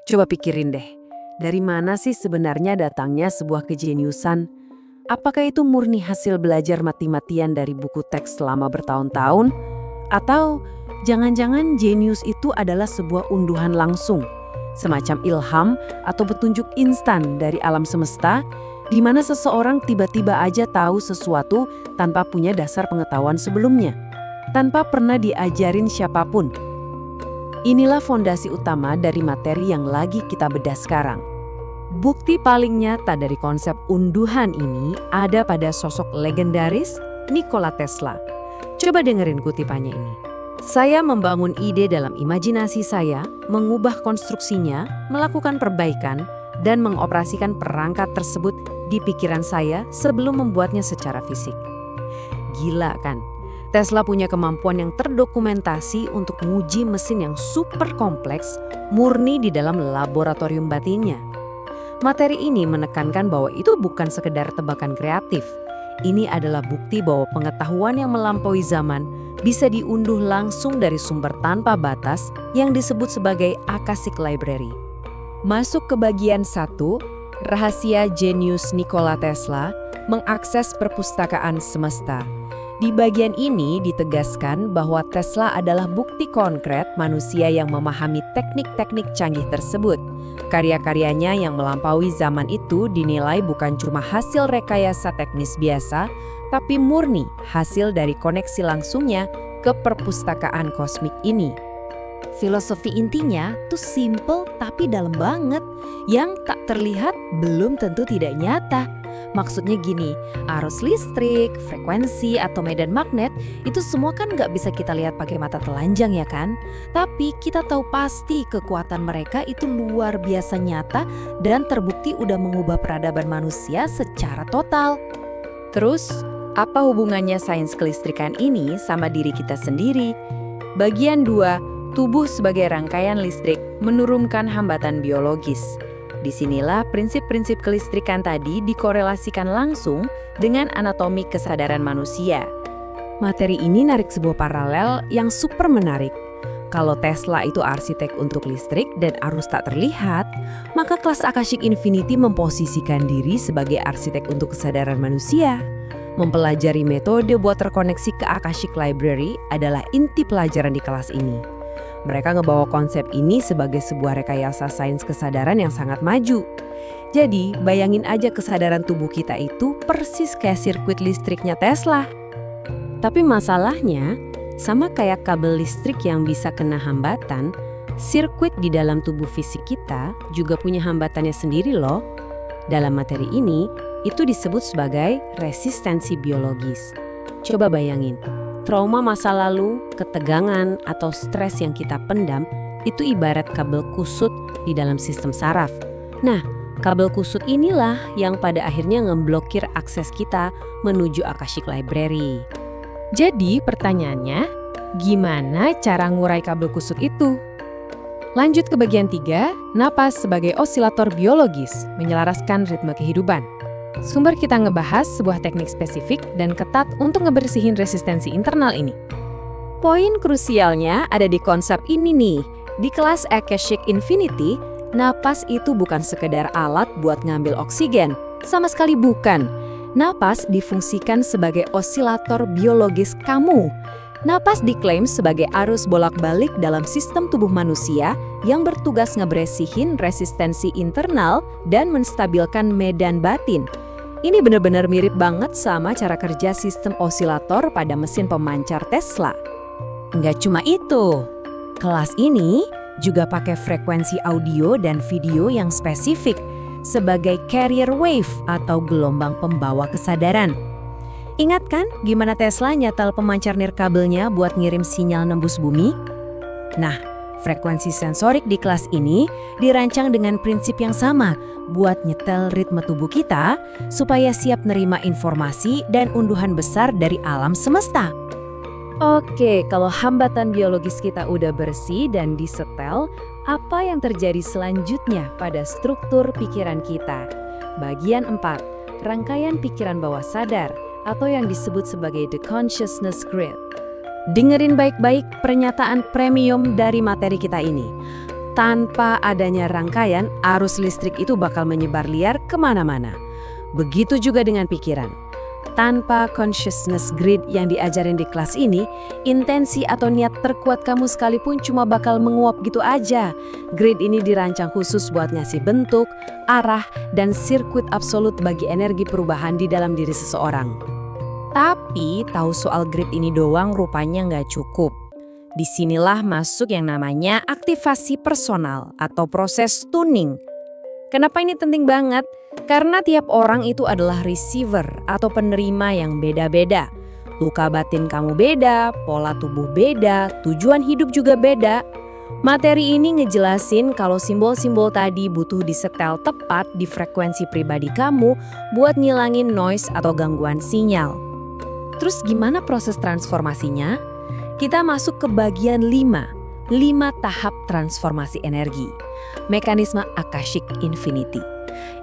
Coba pikirin deh, dari mana sih sebenarnya datangnya sebuah kejeniusan? Apakah itu murni hasil belajar mati-matian dari buku teks selama bertahun-tahun? Atau jangan-jangan jenius itu adalah sebuah unduhan langsung, semacam ilham atau petunjuk instan dari alam semesta, di mana seseorang tiba-tiba aja tahu sesuatu tanpa punya dasar pengetahuan sebelumnya, tanpa pernah diajarin siapapun. Inilah fondasi utama dari materi yang lagi kita bedah sekarang. Bukti paling nyata dari konsep unduhan ini ada pada sosok legendaris Nikola Tesla. Coba dengerin kutipannya ini. Saya membangun ide dalam imajinasi saya, mengubah konstruksinya, melakukan perbaikan, dan mengoperasikan perangkat tersebut di pikiran saya sebelum membuatnya secara fisik. Gila kan? Tesla punya kemampuan yang terdokumentasi untuk menguji mesin yang super kompleks murni di dalam laboratorium batinnya. Materi ini menekankan bahwa itu bukan sekedar tebakan kreatif. Ini adalah bukti bahwa pengetahuan yang melampaui zaman bisa diunduh langsung dari sumber tanpa batas yang disebut sebagai Akashic Library. Masuk ke bagian 1, rahasia jenius Nikola Tesla, mengakses perpustakaan semesta. Di bagian ini ditegaskan bahwa Tesla adalah bukti konkret manusia yang memahami teknik-teknik canggih tersebut. Karya-karyanya yang melampaui zaman itu dinilai bukan cuma hasil rekayasa teknis biasa, tapi murni hasil dari koneksi langsungnya ke perpustakaan kosmik ini. Filosofi intinya tuh simple tapi dalam banget, yang tak terlihat belum tentu tidak nyata. Maksudnya gini, arus listrik, frekuensi, atau medan magnet itu semua kan nggak bisa kita lihat pakai mata telanjang ya kan? Tapi kita tahu pasti kekuatan mereka itu luar biasa nyata dan terbukti udah mengubah peradaban manusia secara total. Terus, apa hubungannya sains kelistrikan ini sama diri kita sendiri? Bagian 2, tubuh sebagai rangkaian listrik menurunkan hambatan biologis. Disinilah prinsip-prinsip kelistrikan tadi dikorelasikan langsung dengan anatomi kesadaran manusia. Materi ini narik sebuah paralel yang super menarik. Kalau Tesla itu arsitek untuk listrik dan arus tak terlihat, maka kelas Akashic Infinity memposisikan diri sebagai arsitek untuk kesadaran manusia. Mempelajari metode buat terkoneksi ke Akashic Library adalah inti pelajaran di kelas ini. Mereka ngebawa konsep ini sebagai sebuah rekayasa sains kesadaran yang sangat maju. Jadi, bayangin aja kesadaran tubuh kita itu persis kayak sirkuit listriknya Tesla. Tapi masalahnya, sama kayak kabel listrik yang bisa kena hambatan, sirkuit di dalam tubuh fisik kita juga punya hambatannya sendiri loh. Dalam materi ini, itu disebut sebagai resistensi biologis. Coba bayangin. Trauma masa lalu, ketegangan, atau stres yang kita pendam itu ibarat kabel kusut di dalam sistem saraf. Nah, kabel kusut inilah yang pada akhirnya ngeblokir akses kita menuju Akashic Library. Jadi pertanyaannya, gimana cara ngurai kabel kusut itu? Lanjut ke bagian 3, napas sebagai osilator biologis, menyelaraskan ritme kehidupan. Sumber kita ngebahas sebuah teknik spesifik dan ketat untuk ngebersihin resistensi internal ini. Poin krusialnya ada di konsep ini nih. Di kelas Akashic Infinity, napas itu bukan sekedar alat buat ngambil oksigen. Sama sekali bukan. Napas difungsikan sebagai osilator biologis kamu. Napas diklaim sebagai arus bolak-balik dalam sistem tubuh manusia yang bertugas ngebersihin resistensi internal dan menstabilkan medan batin. Ini benar-benar mirip banget sama cara kerja sistem osilator pada mesin pemancar Tesla. Nggak cuma itu, kelas ini juga pakai frekuensi audio dan video yang spesifik sebagai carrier wave atau gelombang pembawa kesadaran. Ingat kan gimana Tesla nyetel pemancar nirkabelnya buat ngirim sinyal nembus bumi? Nah, frekuensi sensorik di kelas ini dirancang dengan prinsip yang sama buat nyetel ritme tubuh kita supaya siap nerima informasi dan unduhan besar dari alam semesta. Oke, kalau hambatan biologis kita udah bersih dan disetel, apa yang terjadi selanjutnya pada struktur pikiran kita? Bagian 4, rangkaian pikiran bawah sadar atau yang disebut sebagai the consciousness grid. Dengerin baik-baik pernyataan premium dari materi kita ini. Tanpa adanya rangkaian, arus listrik itu bakal menyebar liar kemana-mana. Begitu juga dengan pikiran. Tanpa consciousness grid yang diajarin di kelas ini, intensi atau niat terkuat kamu sekalipun cuma bakal menguap gitu aja. Grid ini dirancang khusus buat ngasih bentuk, arah, dan sirkuit absolut bagi energi perubahan di dalam diri seseorang. Tapi tahu soal grid ini doang rupanya nggak cukup. Disinilah masuk yang namanya aktivasi personal atau proses tuning. Kenapa ini penting banget? Karena tiap orang itu adalah receiver atau penerima yang beda-beda. Luka batin kamu beda, pola tubuh beda, tujuan hidup juga beda. Materi ini ngejelasin kalau simbol-simbol tadi butuh disetel tepat di frekuensi pribadi kamu buat ngilangin noise atau gangguan sinyal. Terus gimana proses transformasinya? Kita masuk ke bagian 5 tahap transformasi energi. Mekanisme Akashic Infinity.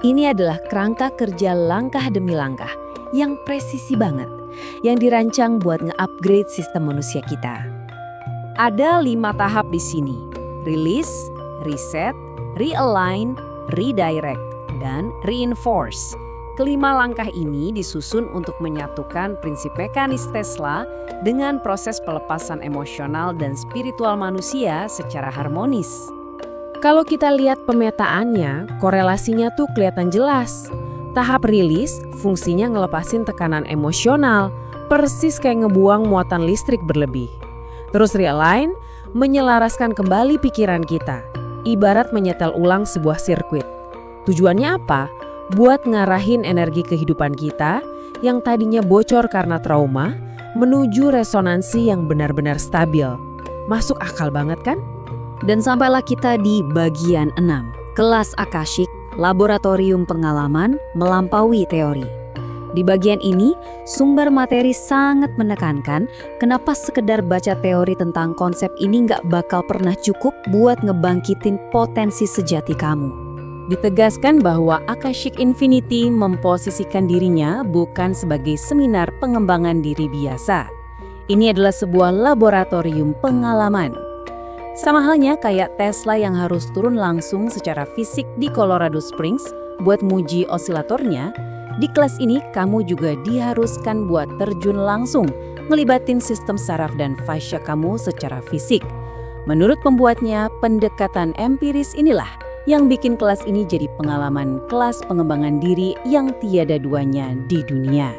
Ini adalah kerangka kerja langkah demi langkah yang presisi banget, yang dirancang buat nge-upgrade sistem manusia kita. Ada 5 tahap di sini: release, reset, realign, redirect, dan reinforce. Kelima langkah ini disusun untuk menyatukan prinsip mekanis Tesla dengan proses pelepasan emosional dan spiritual manusia secara harmonis. Kalau kita lihat pemetaannya, korelasinya tuh kelihatan jelas. Tahap rilis fungsinya ngelepasin tekanan emosional, persis kayak ngebuang muatan listrik berlebih. Terus realign, menyelaraskan kembali pikiran kita, ibarat menyetel ulang sebuah sirkuit. Tujuannya apa? Buat ngarahin energi kehidupan kita yang tadinya bocor karena trauma, menuju resonansi yang benar-benar stabil. Masuk akal banget kan? Dan sampailah kita di bagian 6, kelas Akashic, laboratorium pengalaman melampaui teori. Di bagian ini, sumber materi sangat menekankan kenapa sekedar baca teori tentang konsep ini nggak bakal pernah cukup buat ngebangkitin potensi sejati kamu. Ditegaskan bahwa Akashic Infinity memposisikan dirinya bukan sebagai seminar pengembangan diri biasa. Ini adalah sebuah laboratorium pengalaman. Sama halnya kayak Tesla yang harus turun langsung secara fisik di Colorado Springs buat nguji osilatornya, di kelas ini kamu juga diharuskan buat terjun langsung, ngelibatin sistem saraf dan fascia kamu secara fisik. Menurut pembuatnya, pendekatan empiris inilah yang bikin kelas ini jadi pengalaman kelas pengembangan diri yang tiada duanya di dunia.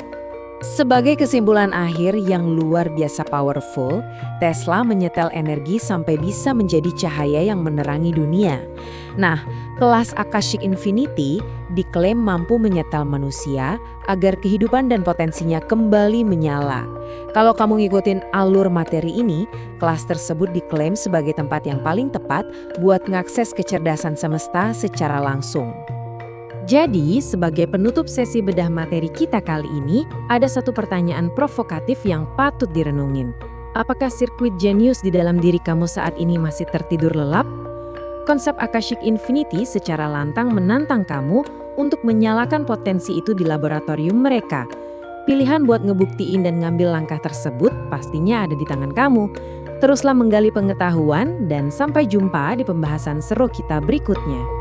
Sebagai kesimpulan akhir yang luar biasa powerful, Tesla menyetel energi sampai bisa menjadi cahaya yang menerangi dunia. Nah, kelas Akashic Infinity diklaim mampu menyetel manusia agar kehidupan dan potensinya kembali menyala. Kalau kamu ngikutin alur materi ini, kelas tersebut diklaim sebagai tempat yang paling tepat buat ngakses kecerdasan semesta secara langsung. Jadi, sebagai penutup sesi bedah materi kita kali ini, ada satu pertanyaan provokatif yang patut direnungin. Apakah sirkuit jenius di dalam diri kamu saat ini masih tertidur lelap? Konsep Akashic Infinity secara lantang menantang kamu untuk menyalakan potensi itu di laboratorium mereka. Pilihan buat ngebuktiin dan ngambil langkah tersebut pastinya ada di tangan kamu. Teruslah menggali pengetahuan dan sampai jumpa di pembahasan seru kita berikutnya.